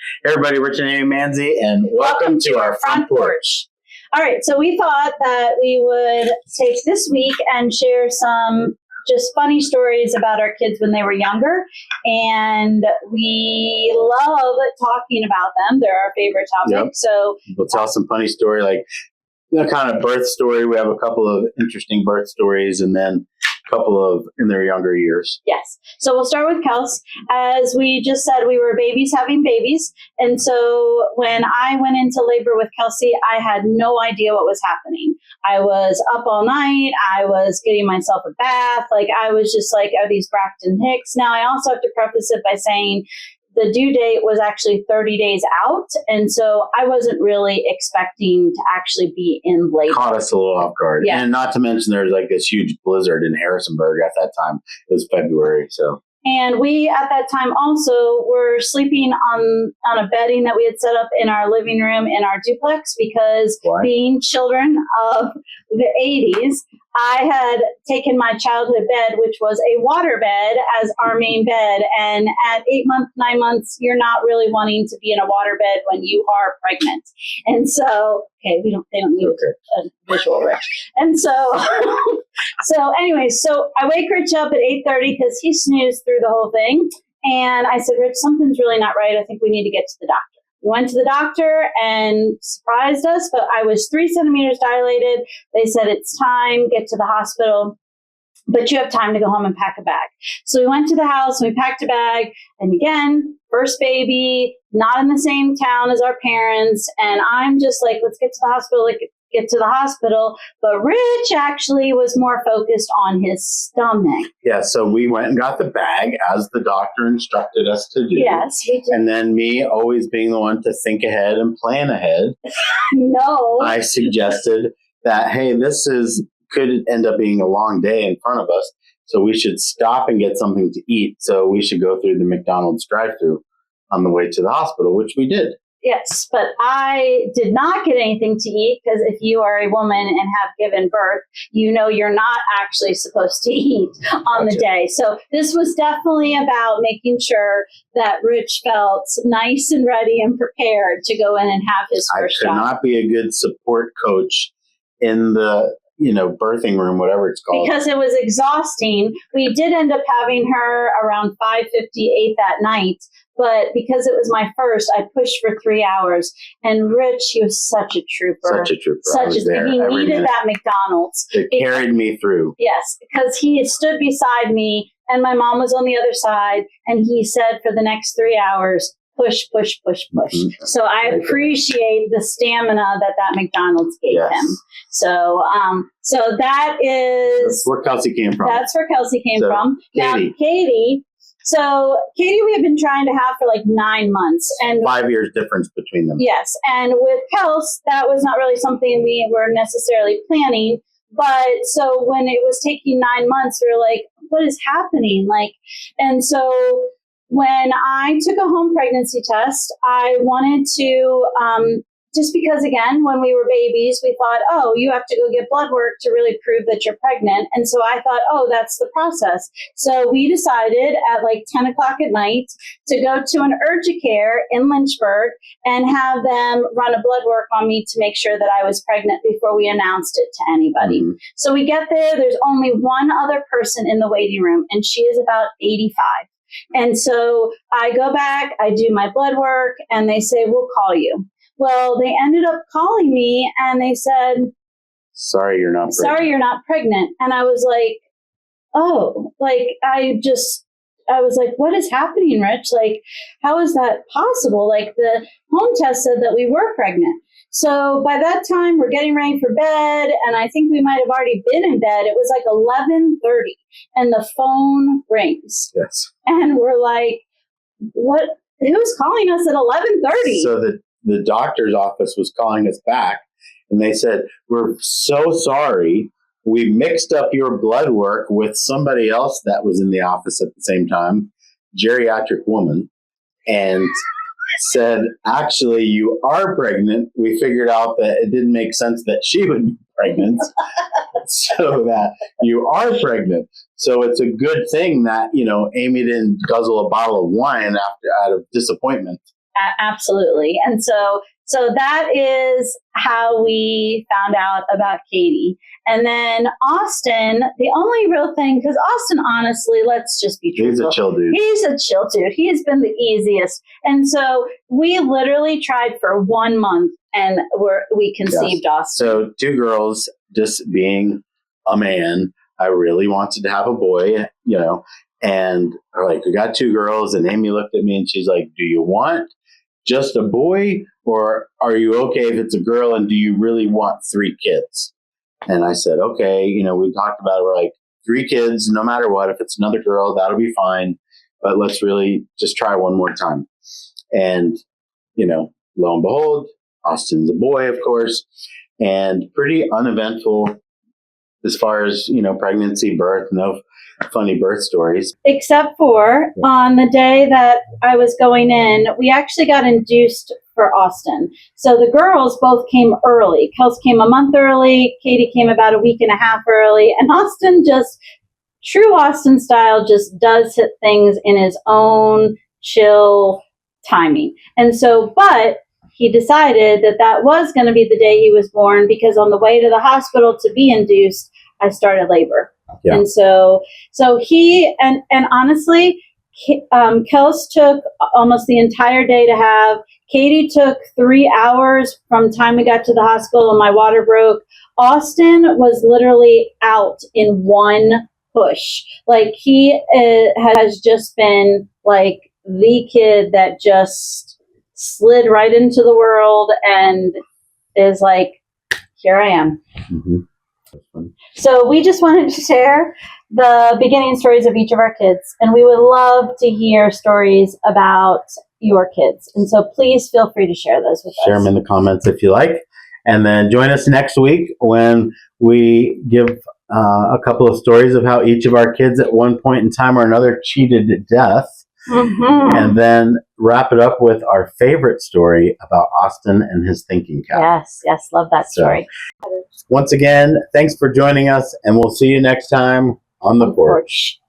Hey everybody, Rich and Amy Manzi, and welcome to our front porch. All right, so we thought that we would take this week and share some just funny stories about our kids when they were younger, and we love talking about them. They're our favorite topic. Yep. So we'll tell some funny story, like kind of birth story. We have a couple of interesting birth stories, and then a couple of in their younger years. Yes. So we'll start with Kels. As we just said, we were babies having babies. And so when I went into labor with Kelsey, I had no idea what was happening. I was up all night. I was getting myself a bath. I was just like, are these Braxton Hicks? Now, I also have to preface it by saying the due date was actually 30 days out. And so I wasn't really expecting to actually be in labor. Caught us a little off guard. Yeah. And not to mention there's this huge blizzard in Harrisonburg at that time. It was February. And we, at that time, also were sleeping on a bedding that we had set up in our living room in our duplex because being children of the 80s, I had taken my childhood bed, which was a water bed, as our main bed. And at 9 months, you're not really wanting to be in a water bed when you are pregnant. And so, they don't need a visual, Rich. And so, so I wake Rich up at 8:30 because he snoozed through the whole thing. And I said, Rich, something's really not right. I think we need to get to the doctor. We went to the doctor and surprised us, but I was 3 centimeters dilated. They said, it's time, get to the hospital, but you have time to go home and pack a bag. So we went to the house and we packed a bag. And again, first baby, not in the same town as our parents. And I'm just like, let's get to the hospital. But Rich actually was more focused on his stomach. Yeah, so we went and got the bag as the doctor instructed us to do. Yes, we did. And then me always being the one to think ahead and plan ahead. No. I suggested that, hey, could end up being a long day in front of us. So we should stop and get something to eat. So we should go through the McDonald's drive-thru on the way to the hospital, which we did. Yes, but I did not get anything to eat because if you are a woman and have given birth, you know you're not actually supposed to eat on the day. So this was definitely about making sure that Rich felt nice and ready and prepared to go in and have his first job. I could not be a good support coach in the birthing room, whatever it's called. Because it was exhausting. We did end up having her around 5:58 that night. But because it was my first, I pushed for 3 hours. And Rich, he was such a trooper. He needed that McDonald's. It carried me through. Yes, because he stood beside me and my mom was on the other side. And he said for the next 3 hours, push, push, push, push. Mm-hmm. So I appreciate the stamina that McDonald's gave him. So that is... That's where Kelsey came from. From. Now, Katie... So Katie, we have been trying to have for 9 months. And 5 years difference between them. Yes. And with Kels, that was not really something we were necessarily planning. But so when it was taking 9 months, we were like, what is happening? And so when I took a home pregnancy test, I wanted to, just because, again, when we were babies, we thought, oh, you have to go get blood work to really prove that you're pregnant. And so I thought, oh, that's the process. So we decided at 10 o'clock at night to go to an urgent care in Lynchburg and have them run a blood work on me to make sure that I was pregnant before we announced it to anybody. Mm-hmm. So we get there. There's only one other person in the waiting room, and she is about 85. And so I go back, I do my blood work, and they say, we'll call you. Well, they ended up calling me and they said, sorry, you're not pregnant. And I was like, oh, I was like, what is happening, Rich? How is that possible? The home test said that we were pregnant. So by that time, we're getting ready for bed. And I think we might have already been in bed. It was 11:30 and the phone rings. Yes. And we're like, what? Who's calling us at 11:30? So the doctor's office was calling us back, and they said, we're so sorry. We mixed up your blood work with somebody else that was in the office at the same time, geriatric woman, and said, actually, you are pregnant. We figured out that it didn't make sense that she would be pregnant, so that you are pregnant. So it's a good thing that, Amy didn't guzzle a bottle of wine out of disappointment. Absolutely. And so that is how we found out about Katie. And then Austin, the only real thing, because Austin, honestly, let's just be truthful. He's a chill dude. He's a chill dude. He's been the easiest. And so we literally tried for 1 month and we conceived Austin. So 2 girls, just being a man, I really wanted to have a boy, and we're like, we got 2 girls, and Amy looked at me and she's like, do you want just a boy, or are you okay if it's a girl, and do you really want 3 kids? And I said, okay, we talked about it. We're like, 3 kids, no matter what. If it's another girl, that'll be fine. But let's really just try one more time. And, lo and behold, Austin's a boy, of course, and pretty uneventful as far as, pregnancy, birth, no funny birth stories. Except for on the day that I was going in, we actually got induced for Austin. So the girls both came early. Kels came a month early. Katie came about a week and a half early. And Austin just, true Austin style, just does hit things in his own chill timing. And so, but he decided that was going to be the day he was born, because on the way to the hospital to be induced, I started labor. Yeah. And so he, and honestly, Kels took almost the entire day to have. Katie took 3 hours from the time we got to the hospital and my water broke. Austin was literally out in one push. Like, he has just been like the kid that just slid right into the world and is like, here I am. Mm-hmm. So we just wanted to share the beginning stories of each of our kids, and we would love to hear stories about your kids. And so please feel free to share those with us. Share them in the comments if you like. And then join us next week when we give a couple of stories of how each of our kids at one point in time or another cheated to death. Mm-hmm. And then wrap it up with our favorite story about Austin and his thinking cap. Yes, love that story. Once again, thanks for joining us, and we'll see you next time on the porch.